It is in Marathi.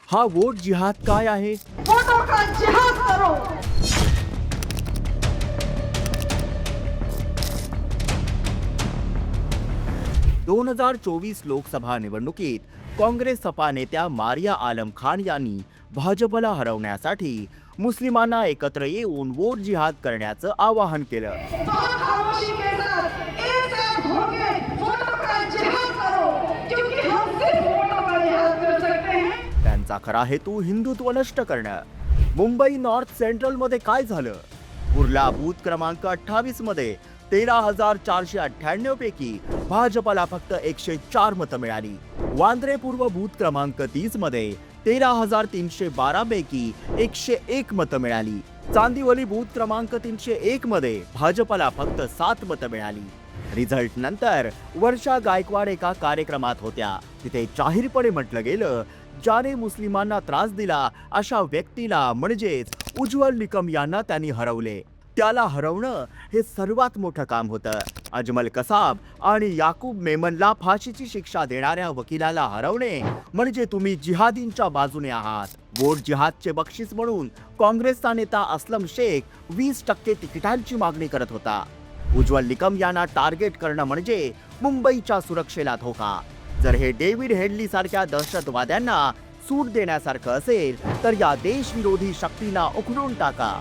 हा वोट जिहाद काय आहे? वोटों का जिहाद करो। 2024 लोकसभा निवडणुकीत काँग्रेस सपा नेत्या मारिया आलम खान यांनी भाजपला हरवण्यासाठी मुस्लिमांना एकत्र येऊन वोट जिहाद करण्याचं आवाहन केलं. बहुत खामोशी के साथ एक साथ होके वोटों का जिहाद करो, क्योंकि हम सिर्फ वोटों का जिहाद कर सकते हैं। त्यांचा खरा हेतू हिंदुत्व नष्ट करणं. मुंबई नॉर्थ सेंट्रलमध्ये काय झालं? कुर्ला बूथ क्रमांक 28 मध्ये 13,498 पैकी भाजपला फक्त 104 मतं मिळाली. वांद्रे पूर्व बूथ क्रमांक 30 मध्ये 13,312 पैकी 101 मतं मिळाली. चांदिवली बूथ क्रमांक 301 मध्ये भाजपला फक्त 7 मतं मिळाली. रिझल्ट नंतर वर्षा गायकवाड एका कार्यक्रमात होत्या. तिथे जाहीरपणे म्हटलं गेलं, ज्याने मुस्लिमांना त्रास दिला अशा व्यक्तीला म्हणजेच उज्ज्वल निकम यांना त्यांनी हरवले. त्याला हरवणं हे सर्वात मोठं काम होतं. अजमल कसाब आणि याकूब मेमनला फाशीची शिक्षा देणाऱ्या वकिलाला हरवणे म्हणजे तुम्ही जिहादींच्या बाजूने आहात. वोट जिहादचे बक्षीस म्हणून काँग्रेसचा नेता असलम शेख 20% तिकिटांची मागणी करत होता. उज्ज्वल निकम यांना टार्गेट करणं म्हणजे मुंबईच्या सुरक्षेला धोका. जर हे डेव्हिड हेडली सारख्या दहशतवाद्यांना सूट देण्यासारखं असेल तर या देशविरोधी शक्तींना उखडून टाका.